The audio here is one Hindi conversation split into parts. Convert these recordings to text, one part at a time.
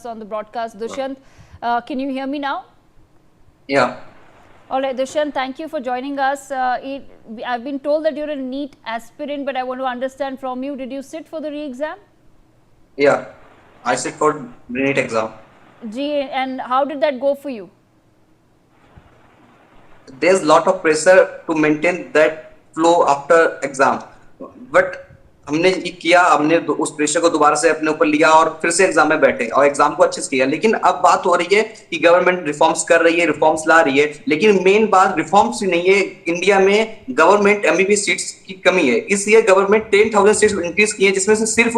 on the broadcast. Dushyant, can you hear me now? Yeah. All right, Dushyant, thank you for joining us. I've been told that you're a NEET aspirant, but I want to understand from you, did you sit for the re-exam? Yeah. I sit for NEET exam. And how did that go for you? There's a lot of pressure to maintain that flow after exam. But हमने ये किया, हमने उस प्रेशर को दोबारा से अपने ऊपर लिया और फिर से एग्जाम में बैठे और एग्जाम को अच्छे से किया। लेकिन अब बात हो रही है कि गवर्नमेंट रिफॉर्म्स कर रही है, रिफॉर्म्स ला रही है, लेकिन मेन बात रिफॉर्म्स ही नहीं है। इंडिया में गवर्नमेंट एमबीबीएस सीट्स की कमी है। इस ईयर गवर्नमेंट 10,000 सीट्स इंक्रीज की है, जिसमें से सिर्फ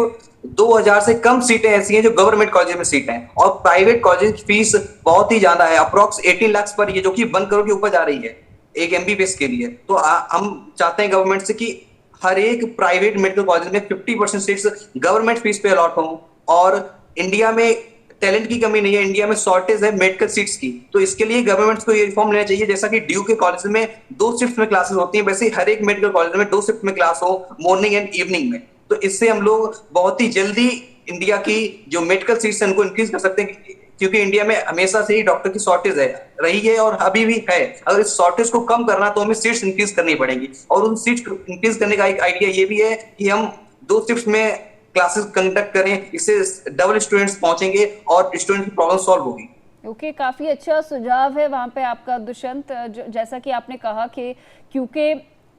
2,000 से कम सीटें ऐसी हैं जो गवर्नमेंट कॉलेज में सीट हैं और प्राइवेट कॉलेज की फीस बहुत ही ज्यादा है, अप्रोक्स 18 लाख पर ये, जो कि 1 करोड़ के ऊपर जा रही है एक एमबीबीएस के लिए। तो हम चाहते हैं गवर्नमेंट से कि हर एक प्राइवेट मेडिकल कॉलेज में 50% सीट्स गवर्नमेंट फीस पे अलॉट हों। और इंडिया में टैलेंट की कमी नहीं है, इंडिया में शॉर्टेज है मेडिकल सीट्स की। तो इसके लिए गवर्नमेंट को ये रिफॉर्म लेना चाहिए, जैसा कि ड्यू के कॉलेज में 2 शिफ्ट में क्लासेस होती हैं, वैसे हर एक मेडिकल कॉलेज में 2 शिफ्ट में क्लास हो, मॉर्निंग एंड इवनिंग में। तो इससे हम लोग बहुत ही जल्दी इंडिया की जो मेडिकल सीट्स है उनको इंक्रीज कर सकते हैं, क्योंकि इंडिया में हमेशा से ही डॉक्टर की शॉर्टेज है, रही है और अभी भी है। अगर इस शॉर्टेज को कम करना तो हमें सीट्स इंक्रीज करनी पड़ेगी। और उन सीट्स इंक्रीज करने का एक आइडिया ये भी है कि हम 2 शिफ्ट में क्लासेस कंडक्ट करें, इससे डबल स्टूडेंट्स पहुंचेंगे और स्टूडेंट की प्रॉब्लम सॉल्व होगी। ओके, काफ़ी अच्छा सुझाव है वहाँ पे आपका दुष्यंत। जैसा कि आपने कहा कि क्योंकि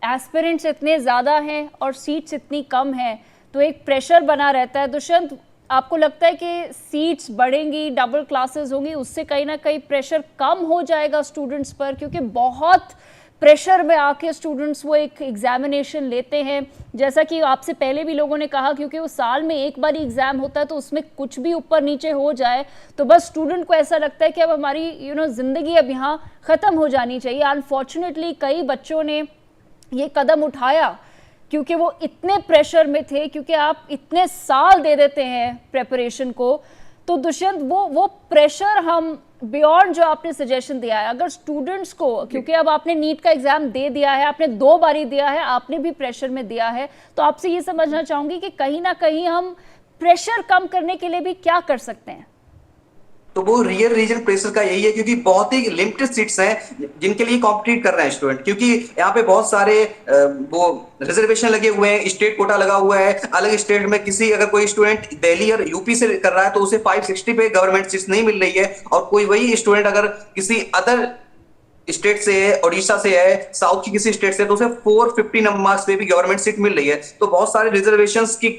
एस्पिरेंट्स इतने ज़्यादा हैं और सीट्स इतनी कम हैं तो एक प्रेशर बना रहता है। दुष्यंत, आपको लगता है कि सीट्स बढ़ेंगी, डबल क्लासेस होंगी, उससे कहीं ना कहीं प्रेशर कम हो जाएगा स्टूडेंट्स पर? क्योंकि बहुत प्रेशर में आके स्टूडेंट्स वो एक एग्जामिनेशन लेते हैं, जैसा कि आपसे पहले भी लोगों ने कहा, क्योंकि वो साल में एक बार ही एग्जाम होता है, तो उसमें कुछ भी ऊपर नीचे हो जाए तो बस स्टूडेंट को ऐसा लगता है कि अब हमारी ज़िंदगी अब यहाँ ख़त्म हो जानी चाहिए। अनफॉर्चुनेटली कई बच्चों ने ये कदम उठाया क्योंकि वो इतने प्रेशर में थे, क्योंकि आप इतने साल दे देते हैं प्रेपरेशन को। तो दुष्यंत, वो प्रेशर हम बियॉन्ड जो आपने सजेशन दिया है, अगर स्टूडेंट्स को, क्योंकि अब आपने नीट का एग्जाम दे दिया है, आपने 2 बारी दिया है, आपने भी प्रेशर में दिया है, तो आपसे ये समझना चाहूंगी कि कहीं ना कहीं हम प्रेशर कम करने के लिए भी क्या कर सकते हैं? तो वो रियल रीजन प्रेशर का यही है, क्योंकि बहुत ही लिमिटेड सीट्स हैं जिनके लिए कॉम्पिटिट कर रहे हैं स्टूडेंट। क्योंकि यहाँ पे बहुत सारे वो रिजर्वेशन लगे हुए हैं, स्टेट कोटा लगा हुआ है। अलग स्टेट में किसी अगर कोई स्टूडेंट दिल्ली और यूपी से कर रहा है तो उसे 560 पे गवर्नमेंट सीट्स नहीं मिल रही है, और कोई वही स्टूडेंट अगर किसी अदर स्टेट से है, ओडिशा से है, साउथ की किसी स्टेट से, तो उसे 450 नंबर मार्क्स पे भी गवर्नमेंट सीट मिल रही है। तो बहुत सारे रिजर्वेशंस की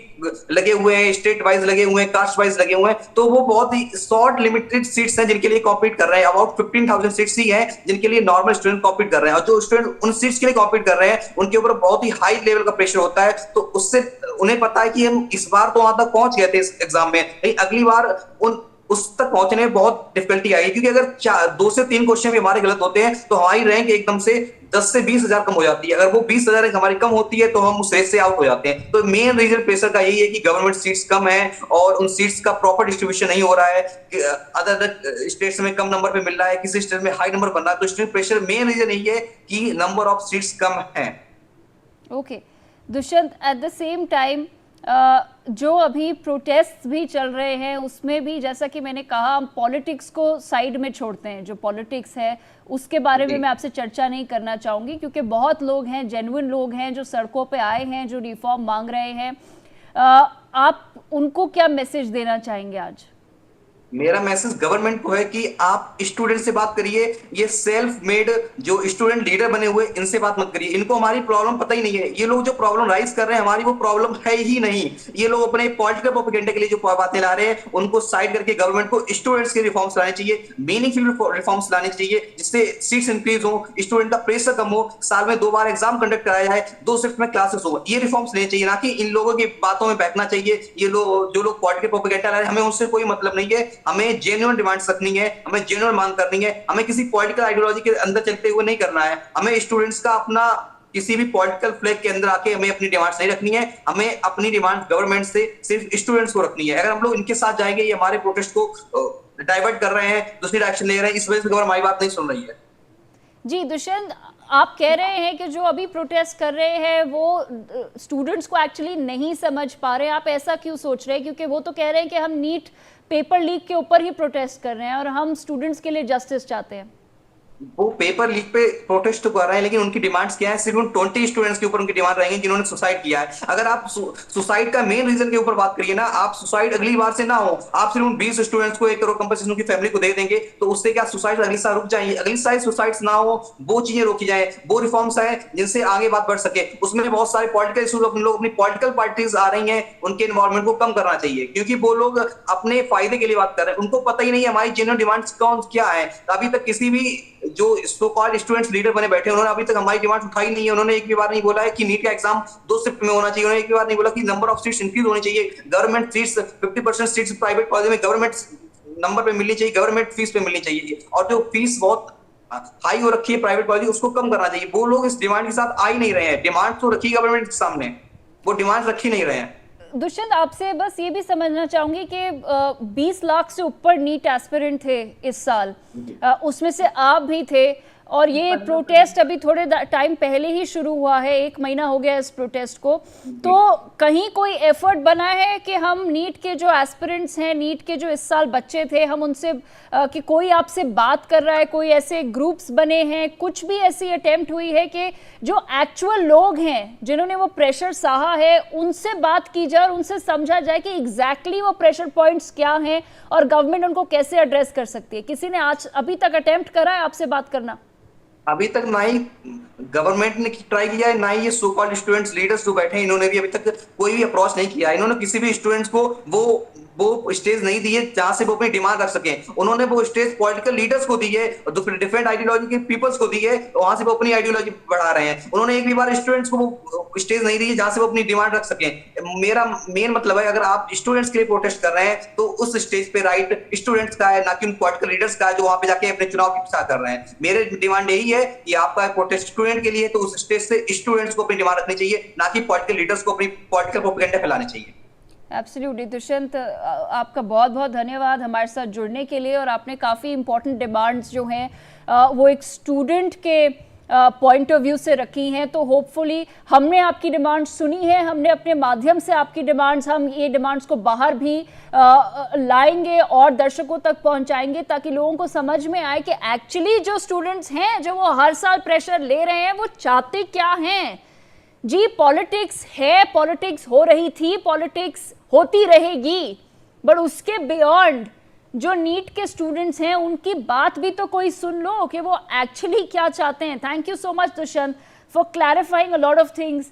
लगे हुए हैं, स्टेट वाइज लगे हुए हैं, कास्ट वाइज लगे हुए हैं। तो वो बहुत ही शॉर्ट लिमिटेड सीट्स हैं जिनके लिए कॉम्पीट कर रहे हैं। अबाउट 15,000 सीट्स ही हैं जिनके लिए नॉर्मल स्टूडेंट कॉम्पीट कर रहे हैं, और जो स्टूडेंट उन सीट्स के लिए कॉम्पीट कर रहे हैं उनके ऊपर बहुत ही हाई लेवल का प्रेशर होता है। तो उससे उन्हें पता है कि हम इस बार तो वहां तक पहुंच गए थे इस एग्जाम में, लेकिन अगली बार उस तक पहुंचने में बहुत डिफिकल्टी आएगी। क्योंकि अगर 2 से 3 क्वेश्चन भी हमारे गलत होते हैं तो हमारी रैंक एकदम से 10 से 20,000 कम हो जाती है। अगर वो 20,000 रैंक हमारी कम होती है तो हम उस रेस से आउट हो जाते हैं। तो मेन रीजन प्रेशर का यही है कि गवर्नमेंट सीट्स कम है और उन सीट्स का प्रॉपर डिस्ट्रीब्यूशन नहीं हो रहा है। अदर स्टेट्स में कम नंबर पे मिल रहा है, किसी स्टेट में हाई नंबर बन रहा है। तो स्टूडेंट प्रेशर मेन रीजन यही है कि नंबर ऑफ सीट्स कम है। Okay Dushyant, at the same time जो अभी प्रोटेस्ट भी चल रहे हैं उसमें भी, जैसा कि मैंने कहा, हम पॉलिटिक्स को साइड में छोड़ते हैं। जो पॉलिटिक्स है उसके बारे में मैं आपसे चर्चा नहीं करना चाहूँगी, क्योंकि बहुत लोग हैं, जेन्युइन लोग हैं जो सड़कों पे आए हैं, जो रिफॉर्म मांग रहे हैं। आप उनको क्या मैसेज देना चाहेंगे आज? मेरा मैसेज गवर्नमेंट को है कि आप स्टूडेंट से बात करिए। ये सेल्फ मेड जो स्टूडेंट लीडर बने हुए इनसे बात मत करिए। इनको हमारी प्रॉब्लम पता ही नहीं है। ये लोग जो प्रॉब्लम राइज कर रहे हैं हमारी वो प्रॉब्लम है ही नहीं। ये लोग अपने पॉलिटिकल प्रोपेगेंडा के लिए जो बातें ला रहे हैं उनको साइड करके गवर्नमेंट को स्टूडेंट्स के रिफॉर्म्स लाने चाहिए, मीनिंगफुल रिफॉर्म्स लाने चाहिए, जिससे सीट्स इंक्रीज हो, स्टूडेंट का प्रेशर कम हो, साल में 2 बार एग्जाम कंडक्ट कराया जाए, 2 शिफ्ट में क्लासेस हो। ये रिफॉर्म्स लेने चाहिए, ना कि इन लोगों की बातों में बैठना चाहिए। ये लोग जो लोग पॉलिटिकल प्रोपेगेंडा ला रहे हैं हमें उनसे कोई मतलब नहीं है। हमें जेन्युइन डिमांड्स रखनी है, हमें जेन्युइन मांग करनी है। हमें किसी पॉलिटिकल आइडियोलॉजी के अंदर चलते हुए नहीं करना है। हमें स्टूडेंट्स का अपना किसी भी पॉलिटिकल फ्लैग के अंदर आके हमें अपनी डिमांड्स नहीं रखनी है। हमें अपनी डिमांड गवर्नमेंट से सिर्फ स्टूडेंट्स को रखनी है। अगर हम लोग इनके साथ जाएंगे, ये हमारे प्रोटेस्ट को डाइवर्ट कर रहे हैं, दूसरी डायरेक्शन ले रहे हैं, इस वजह से गवर्नमेंट हमारी बात नहीं सुन रही है। जी दुष्यंत, आप कह रहे हैं कि जो अभी प्रोटेस्ट कर रहे हैं वो स्टूडेंट्स को एक्चुअली नहीं समझ पा रहे हैं। आप ऐसा क्यों सोच रहे हैं? क्योंकि वो तो कह रहे हैं कि हम नीट पेपर लीक के ऊपर ही प्रोटेस्ट कर रहे हैं और हम स्टूडेंट्स के लिए जस्टिस चाहते हैं। वो पेपर लीक पे प्रोटेस्ट तो कर रहे हैं, लेकिन उनकी डिमांड्स क्या है? सिर्फ उन 20 स्टूडेंट्स के ऊपर उनकी डिमांड रहेंगी जिन्होंने सुसाइड किया है। अगर आप सुसाइड का मेन रीजन के ऊपर बात करिए ना, आप सुसाइड अगली बार से ना हो, आप सिर्फ उन 20 स्टूडेंट्स को 1 करोड़ कंपनसेशन उनकी फैमिली को दे देंगे, तो उससे क्या सुसाइड अगली साल रुक जाएंगे? अगली साल सुसाइड्स ना हो, वो चीजें रोकी जाए, वो रिफॉर्म्स आए जिनसे आगे बात बढ़ सके। उसमें बहुत सारे पॉलिटिकल इशूज अपने लोग अपनी पॉलिटिकल पार्टीज आ रही हैं, उनके इन्वॉल्वमेंट को कम करना चाहिए, क्योंकि वो लोग अपने फायदे के लिए बात कर रहे हैं। उनको पता ही नहीं है हमारी जेन्युइन डिमांड्स कौन क्या है। अभी तक किसी भी जो सो कॉल्ड स्टूडेंट्स लीडर बने बैठे, उन्होंने अभी तक हमारी डिमांड उठाई नहीं है। उन्होंने एक भी बार नहीं बोला है कि नीट का एग्जाम 2 शिफ्ट में होना चाहिए। उन्होंने एक भी बार नहीं बोला कि नंबर ऑफ सीट्स इंक्रीज होनी चाहिए, government seats 50% seats private college में गवर्नमेंट नंबर पे मिलनी चाहिए, गवर्नमेंट फीस पे मिलनी चाहिए, और जो फीस बहुत हाई हो रखी है प्राइवेट कॉलेज, उसको कम करना चाहिए। वो लोग इस डिमांड के साथ आ ही नहीं रहे हैं। डिमांड तो रखी गवर्नमेंट के सामने, वो डिमांड रख ही नहीं रहे हैं। दुष्यंत, आपसे बस ये भी समझना चाहूंगी कि 20 लाख से ऊपर नीट एस्पिरेंट थे इस साल, उसमें से आप भी थे, और ये प्रोटेस्ट अभी थोड़े टाइम पहले ही शुरू हुआ है, 1 महीना हो गया इस प्रोटेस्ट को। तो कहीं कोई एफर्ट बना है कि हम नीट के जो एस्पिरेंट्स हैं, नीट के जो इस साल बच्चे थे, हम उनसे कि कोई आपसे बात कर रहा है, कोई ऐसे ग्रुप्स बने हैं, कुछ भी ऐसी अटेम्प्ट हुई है कि जो एक्चुअल लोग हैं जिन्होंने वो प्रेशर सहा है, उनसे बात की जाए और उनसे समझा जाए कि एग्जैक्टली वो प्रेशर पॉइंट्स क्या हैं और गवर्नमेंट उनको कैसे एड्रेस कर सकती है? किसी ने आज अभी तक अटेम्प्ट करा है आपसे बात करना? अभी तक ना ही गवर्नमेंट ने ट्राई किया है, ना ही ये सो कॉल्ड स्टूडेंट्स लीडर्स जो बैठे हैं, इन्होंने भी अभी तक कोई भी अप्रोच नहीं किया। इन्होंने किसी भी स्टूडेंट्स को वो स्टेज नहीं दी है जहां से वो अपनी डिमांड रख सके। उन्होंने वो स्टेज पॉलिटिकल लीडर्स को दी है, डिफरेंट आइडियोलॉजी के पीपल्स को दी है, वहां से वो अपनी आइडियोलॉजी बढ़ा रहे हैं। उन्होंने एक भी बार स्टूडेंट्स को वो स्टेज नहीं दी है जहां से वो अपनी डिमांड रख सके। मेरा मेन मतलब है, अगर आप स्टूडेंट्स के लिए प्रोटेस्ट कर रहे हैं तो उस स्टेज पे राइट स्टूडेंट्स का है, ना कि उन पॉलिटिकल लीडर्स का है जो वहां पे जाके अपने चुनाव की प्रचार कर रहे हैं। मेरे डिमांड यही है कि आपका प्रोटेस्ट स्टूडेंट के लिए, तो उस स्टेज से स्टूडेंट्स को अपनी डिमांड रखनी चाहिए, ना कि पॉलिटिकल लीडर्स को अपनी पॉलिटिकल प्रोपेगेंडा फैलाने चाहिए। एब्सोल्युटली दुष्यंत, आपका बहुत बहुत धन्यवाद हमारे साथ जुड़ने के लिए। और आपने काफ़ी इंपॉर्टेंट डिमांड्स जो हैं वो एक स्टूडेंट के पॉइंट ऑफ व्यू से रखी हैं। तो होपफुली हमने आपकी डिमांड्स सुनी है, हमने अपने माध्यम से आपकी डिमांड्स, हम ये डिमांड्स को बाहर भी लाएंगे और दर्शकों तक पहुंचाएंगे, ताकि लोगों को समझ में आए कि एक्चुअली जो स्टूडेंट्स हैं, जो वो हर साल प्रेशर ले रहे हैं, वो चाहते क्या हैं। जी, पॉलिटिक्स है, पॉलिटिक्स हो रही थी, पॉलिटिक्स होती रहेगी, बट उसके बियॉन्ड जो नीट के स्टूडेंट्स हैं उनकी बात भी तो कोई सुन लो कि वो एक्चुअली क्या चाहते हैं। Thank you so much Dushyant for clarifying a lot of things.